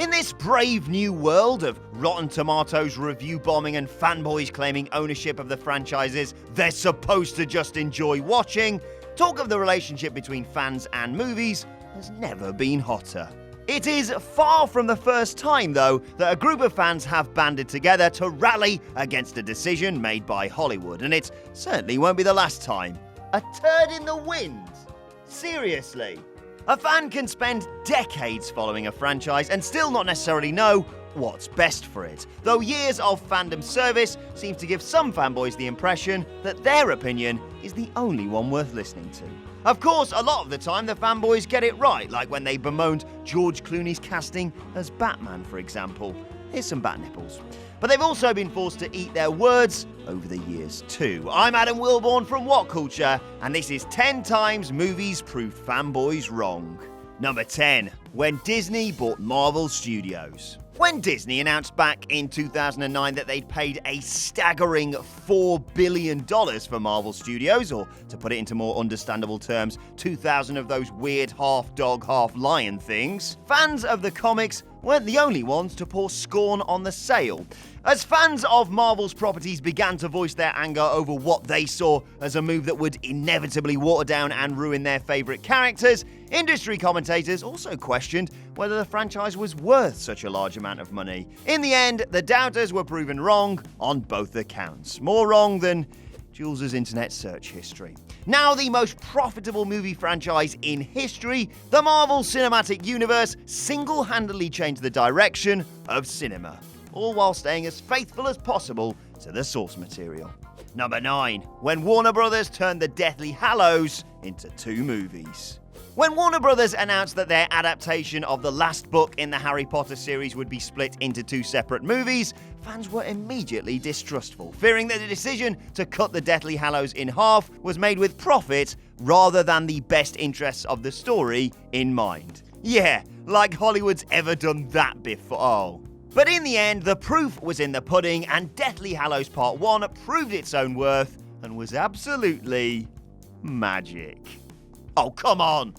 In this brave new world of Rotten Tomatoes review bombing and fanboys claiming ownership of the franchises they're supposed to just enjoy watching, talk of the relationship between fans and movies has never been hotter. It is far from the first time, though, that a group of fans have banded together to rally against a decision made by Hollywood, and it certainly won't be the last time. A turd in the wind? Seriously? A fan can spend decades following a franchise and still not necessarily know what's best for it, though years of fandom service seems to give some fanboys the impression that their opinion is the only one worth listening to. Of course, a lot of the time the fanboys get it right, like when they bemoaned George Clooney's casting as Batman, for example. Here's some bat nipples. But they've also been forced to eat their words over the years too. I'm Adam Wilborn from What Culture, and this is 10 times movies proved fanboys wrong. Number 10. When Disney bought Marvel Studios. When Disney announced back in 2009 that they'd paid a staggering $4 billion for Marvel Studios, or to put it into more understandable terms, 2,000 of those weird half-dog, half-lion things, fans of the comics weren't the only ones to pour scorn on the sale. As fans of Marvel's properties began to voice their anger over what they saw as a move that would inevitably water down and ruin their favourite characters, industry commentators also questioned whether the franchise was worth such a large amount of money. In the end, the doubters were proven wrong on both accounts. More wrong than Jules' internet search history. Now the most profitable movie franchise in history, the Marvel Cinematic Universe single-handedly changed the direction of cinema, all while staying as faithful as possible to the source material. Number 9. When Warner Brothers turned the Deathly Hallows into 2 movies. When Warner Brothers announced that their adaptation of the last book in the Harry Potter series would be split into 2 separate movies, fans were immediately distrustful, fearing that the decision to cut the Deathly Hallows in half was made with profit rather than the best interests of the story in mind. Yeah, like Hollywood's ever done that before. Oh. But in the end, the proof was in the pudding, and Deathly Hallows Part 1 proved its own worth and was absolutely magic. Oh, come on!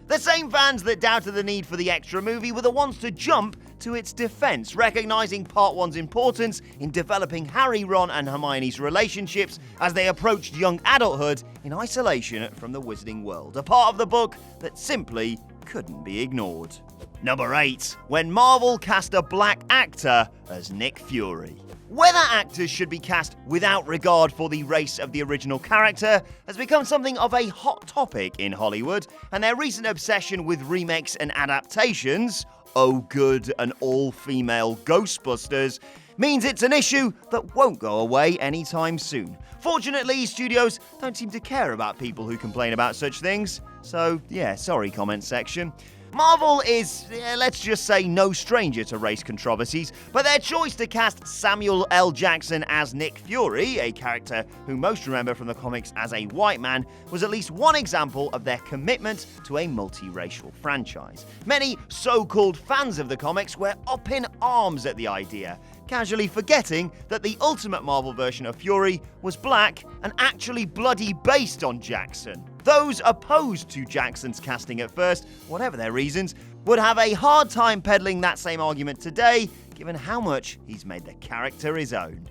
The same fans that doubted the need for the extra movie were the ones to jump to its defense, recognizing Part 1's importance in developing Harry, Ron, and Hermione's relationships as they approached young adulthood in isolation from the wizarding world, a part of the book that simply couldn't be ignored. Number 8. When Marvel cast a black actor as Nick Fury. Whether actors should be cast without regard for the race of the original character has become something of a hot topic in Hollywood, and their recent obsession with remakes and adaptations, oh good, an all-female Ghostbusters, means it's an issue that won't go away anytime soon. Fortunately, studios don't seem to care about people who complain about such things, so yeah, sorry comment section. Marvel is, let's just say, no stranger to race controversies, but their choice to cast Samuel L. Jackson as Nick Fury, a character who most remember from the comics as a white man, was at least one example of their commitment to a multiracial franchise. Many so-called fans of the comics were up in arms at the idea, casually forgetting that the Ultimate Marvel version of Fury was black and actually bloody based on Jackson. Those opposed to Jackson's casting at first, whatever their reasons, would have a hard time peddling that same argument today, given how much he's made the character his own.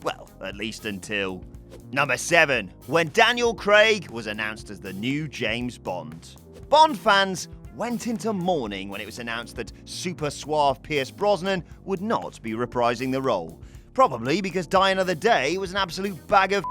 Well, at least until... Number 7. When Daniel Craig was announced as the new James Bond. Bond fans went into mourning when it was announced that super suave Pierce Brosnan would not be reprising the role. Probably because Die Another Day was an absolute bag of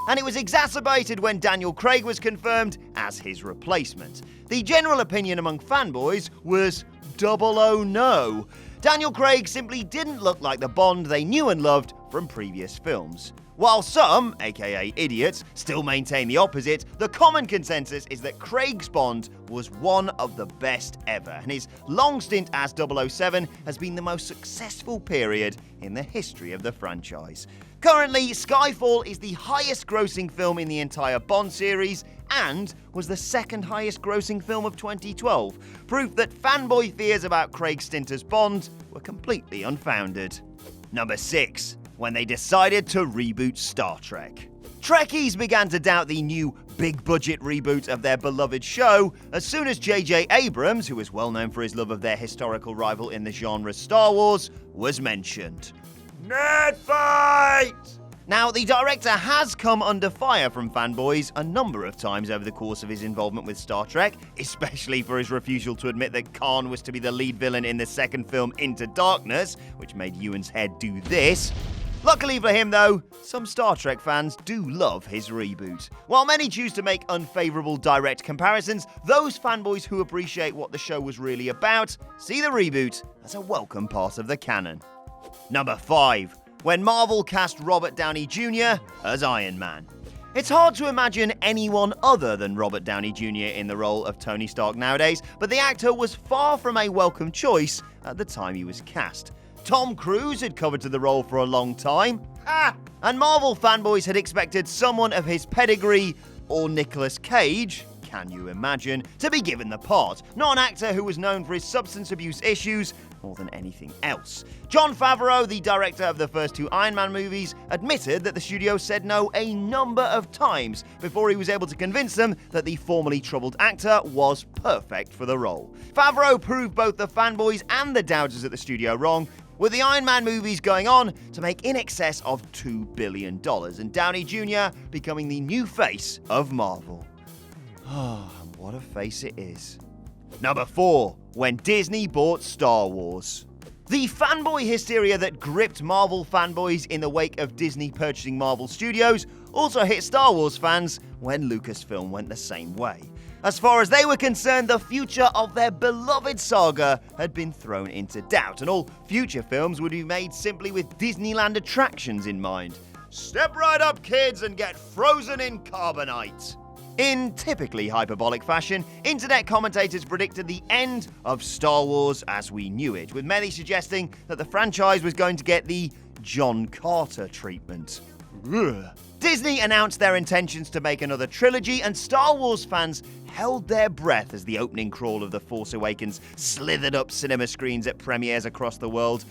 and it was exacerbated when Daniel Craig was confirmed as his replacement. The general opinion among fanboys was 00 no. Daniel Craig simply didn't look like the Bond they knew and loved from previous films. While some, aka idiots, still maintain the opposite, the common consensus is that Craig's Bond was one of the best ever, and his long stint as 007 has been the most successful period in the history of the franchise. Currently, Skyfall is the highest grossing film in the entire Bond series and was the second highest grossing film of 2012, proof that fanboy fears about Craig's stint as Bond were completely unfounded. Number 6. When they decided to reboot Star Trek. Trekkies began to doubt the new big-budget reboot of their beloved show as soon as J.J. Abrams, who is well known for his love of their historical rival in the genre Star Wars, was mentioned. Nerd fight! Now, the director has come under fire from fanboys a number of times over the course of his involvement with Star Trek, especially for his refusal to admit that Khan was to be the lead villain in the second film Into Darkness, which made Ewan's head do this. Luckily for him, though, some Star Trek fans do love his reboot. While many choose to make unfavourable direct comparisons, those fanboys who appreciate what the show was really about see the reboot as a welcome part of the canon. Number 5. When Marvel cast Robert Downey Jr. as Iron Man. It's hard to imagine anyone other than Robert Downey Jr. in the role of Tony Stark nowadays, but the actor was far from a welcome choice at the time he was cast. Tom Cruise had coveted the role for a long time, and Marvel fanboys had expected someone of his pedigree, or Nicolas Cage, can you imagine, to be given the part, not an actor who was known for his substance abuse issues more than anything else. Jon Favreau, the director of the first 2 Iron Man movies, admitted that the studio said no a number of times before he was able to convince them that the formerly troubled actor was perfect for the role. Favreau proved both the fanboys and the doubters at the studio wrong, with the Iron Man movies going on to make in excess of $2 billion, and Downey Jr. becoming the new face of Marvel. What a face it is. Number 4. When Disney bought Star Wars. The fanboy hysteria that gripped Marvel fanboys in the wake of Disney purchasing Marvel Studios also hit Star Wars fans when Lucasfilm went the same way. As far as they were concerned, the future of their beloved saga had been thrown into doubt, and all future films would be made simply with Disneyland attractions in mind. Step right up, kids, and get frozen in carbonite. In typically hyperbolic fashion, internet commentators predicted the end of Star Wars as we knew it, with many suggesting that the franchise was going to get the John Carter treatment. Ugh. Disney announced their intentions to make another trilogy, and Star Wars fans held their breath as the opening crawl of The Force Awakens slithered up cinema screens at premieres across the world.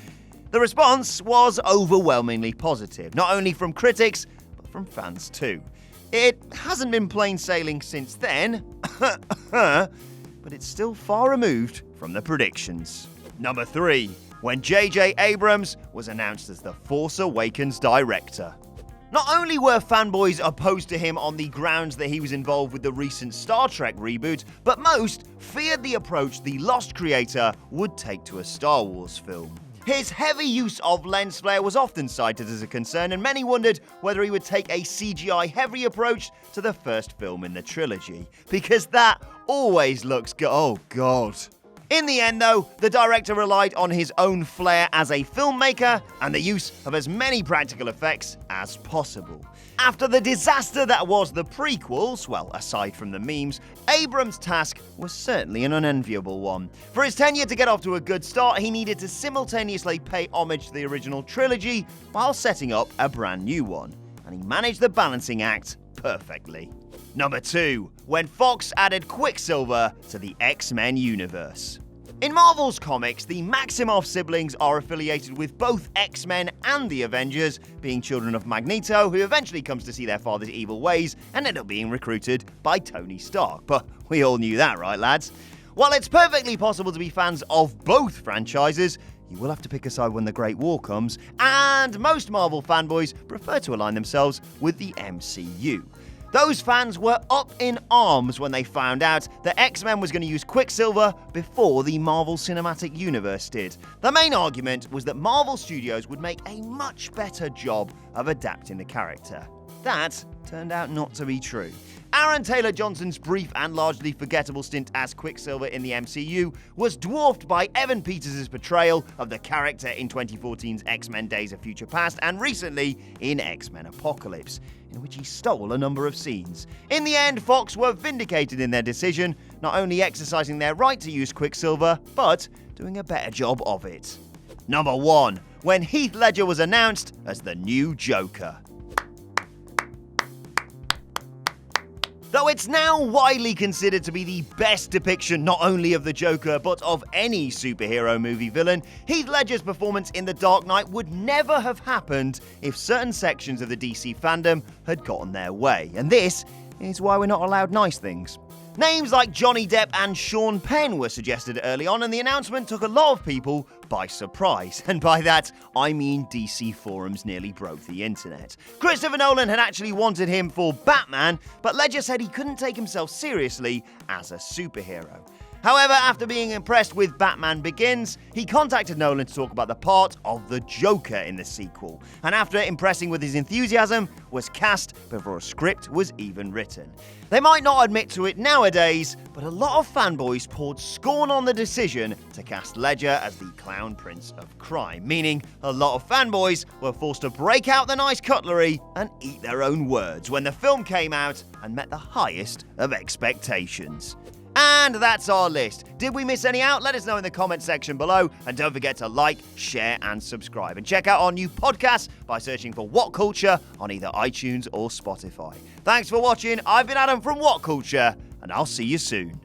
The response was overwhelmingly positive, not only from critics, but from fans too. It hasn't been plain sailing since then, but it's still far removed from the predictions. Number 3. When J.J. Abrams was announced as the Force Awakens director. Not only were fanboys opposed to him on the grounds that he was involved with the recent Star Trek reboot, but most feared the approach the Lost creator would take to a Star Wars film. His heavy use of lens flare was often cited as a concern, and many wondered whether he would take a CGI-heavy approach to the first film in the trilogy, because that always looks good. Oh god. In the end, though, the director relied on his own flair as a filmmaker and the use of as many practical effects as possible. After the disaster that was the prequels, well, aside from the memes, Abrams' task was certainly an unenviable one. For his tenure to get off to a good start, he needed to simultaneously pay homage to the original trilogy while setting up a brand new one, and he managed the balancing act perfectly. Number 2. When Fox added Quicksilver to the X-Men universe. In Marvel's comics, the Maximoff siblings are affiliated with both X-Men and the Avengers, being children of Magneto, who eventually comes to see their father's evil ways and end up being recruited by Tony Stark. But we all knew that, right, lads? While it's perfectly possible to be fans of both franchises, you will have to pick a side when the Great War comes, and most Marvel fanboys prefer to align themselves with the MCU. Those fans were up in arms when they found out that X-Men was going to use Quicksilver before the Marvel Cinematic Universe did. The main argument was that Marvel Studios would make a much better job of adapting the character. That turned out not to be true. Aaron Taylor Johnson's brief and largely forgettable stint as Quicksilver in the MCU was dwarfed by Evan Peters' portrayal of the character in 2014's X-Men Days of Future Past and recently in X-Men Apocalypse, in which he stole a number of scenes. In the end, Fox were vindicated in their decision, not only exercising their right to use Quicksilver, but doing a better job of it. Number 1. When Heath Ledger was announced as the new Joker. Though it's now widely considered to be the best depiction not only of the Joker, but of any superhero movie villain, Heath Ledger's performance in The Dark Knight would never have happened if certain sections of the DC fandom had gotten their way. And this is why we're not allowed nice things. Names like Johnny Depp and Sean Penn were suggested early on, and the announcement took a lot of people by surprise. And by that, I mean DC forums nearly broke the internet. Christopher Nolan had actually wanted him for Batman, but Ledger said he couldn't take himself seriously as a superhero. However, after being impressed with Batman Begins, he contacted Nolan to talk about the part of the Joker in the sequel, and after impressing with his enthusiasm, was cast before a script was even written. They might not admit to it nowadays, but a lot of fanboys poured scorn on the decision to cast Ledger as the Clown Prince of Crime, meaning a lot of fanboys were forced to break out the nice cutlery and eat their own words when the film came out and met the highest of expectations. And that's our list. Did we miss any out? Let us know in the comment section below. And don't forget to like, share, and subscribe. And check out our new podcast by searching for What Culture on either iTunes or Spotify. Thanks for watching. I've been Adam from What Culture, and I'll see you soon.